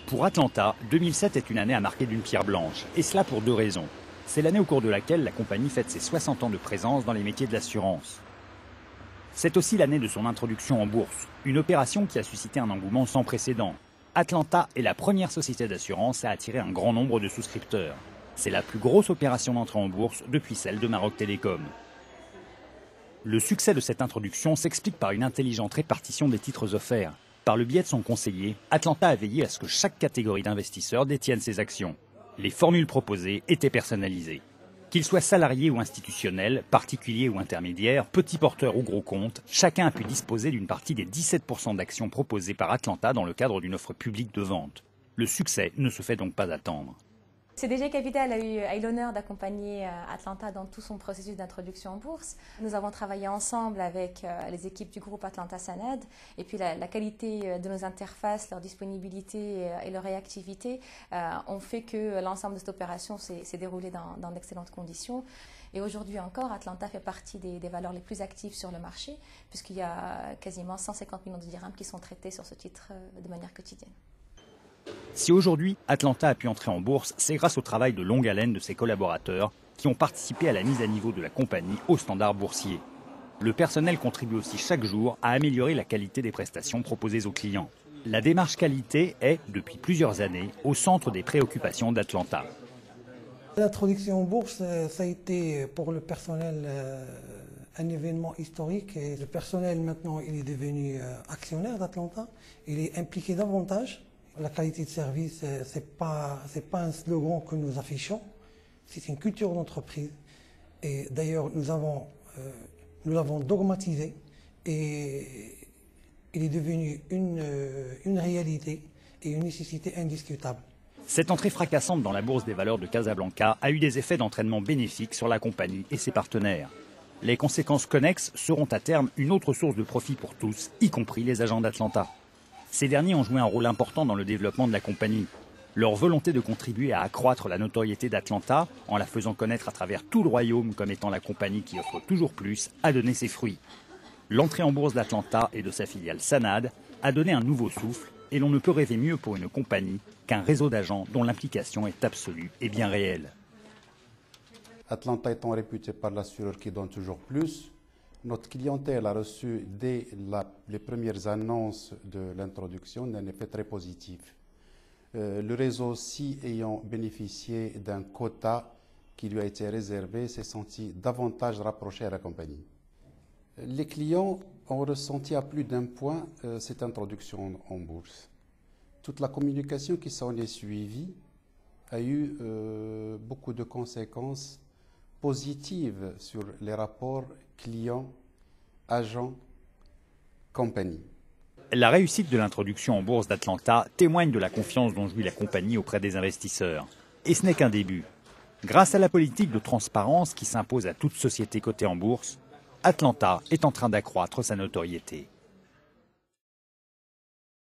Pour Atlanta, 2007 est une année à marquer d'une pierre blanche, et cela pour deux raisons. C'est l'année au cours de laquelle la compagnie fête ses 60 ans de présence dans les métiers de l'assurance. C'est aussi l'année de son introduction en bourse, une opération qui a suscité un engouement sans précédent. Atlanta est la première société d'assurance à attirer un grand nombre de souscripteurs. C'est la plus grosse opération d'entrée en bourse depuis celle de Maroc Télécom. Le succès de cette introduction s'explique par une intelligente répartition des titres offerts. Par le biais de son conseiller, Atlanta a veillé à ce que chaque catégorie d'investisseurs détienne ses actions. Les formules proposées étaient personnalisées. Qu'ils soient salariés ou institutionnels, particuliers ou intermédiaires, petits porteurs ou gros comptes, chacun a pu disposer d'une partie des 17% d'actions proposées par Atlanta dans le cadre d'une offre publique de vente. Le succès ne se fait donc pas attendre. CDG Capital a eu l'honneur d'accompagner Atlanta dans tout son processus d'introduction en bourse. Nous avons travaillé ensemble avec les équipes du groupe Atlanta Sanad et puis la qualité de nos interfaces, leur disponibilité et leur réactivité ont fait que l'ensemble de cette opération s'est déroulé dans d'excellentes conditions. Et aujourd'hui encore, Atlanta fait partie des valeurs les plus actives sur le marché puisqu'il y a quasiment 150 millions de dirhams qui sont traités sur ce titre de manière quotidienne. Si aujourd'hui, Atlanta a pu entrer en bourse, c'est grâce au travail de longue haleine de ses collaborateurs qui ont participé à la mise à niveau de la compagnie aux standards boursiers. Le personnel contribue aussi chaque jour à améliorer la qualité des prestations proposées aux clients. La démarche qualité est, depuis plusieurs années, au centre des préoccupations d'Atlanta. L'introduction en bourse, ça a été pour le personnel un événement historique. Et le personnel maintenant, il est devenu actionnaire d'Atlanta. Il est impliqué davantage. La qualité de service, ce n'est pas un slogan que nous affichons, c'est une culture d'entreprise. Et d'ailleurs, nous l'avons dogmatisé et il est devenu une réalité et une nécessité indiscutable. Cette entrée fracassante dans la bourse des valeurs de Casablanca a eu des effets d'entraînement bénéfiques sur la compagnie et ses partenaires. Les conséquences connexes seront à terme une autre source de profit pour tous, y compris les agents d'Atlanta. Ces derniers ont joué un rôle important dans le développement de la compagnie. Leur volonté de contribuer à accroître la notoriété d'Atlanta, en la faisant connaître à travers tout le royaume comme étant la compagnie qui offre toujours plus, a donné ses fruits. L'entrée en bourse d'Atlanta et de sa filiale Sanad a donné un nouveau souffle et l'on ne peut rêver mieux pour une compagnie qu'un réseau d'agents dont l'implication est absolue et bien réelle. Atlanta étant réputé par l'assureur qui donne toujours plus, notre clientèle a reçu dès les premières annonces de l'introduction un effet très positif. Le réseau aussi ayant bénéficié d'un quota qui lui a été réservé s'est senti davantage rapproché à la compagnie. Les clients ont ressenti à plus d'un point cette introduction en bourse. Toute la communication qui s'en est suivie a eu beaucoup de conséquences positives sur les rapports clients, agents, compagnie. La réussite de l'introduction en bourse d'Atlanta témoigne de la confiance dont jouit la compagnie auprès des investisseurs. Et ce n'est qu'un début. Grâce à la politique de transparence qui s'impose à toute société cotée en bourse, Atlanta est en train d'accroître sa notoriété.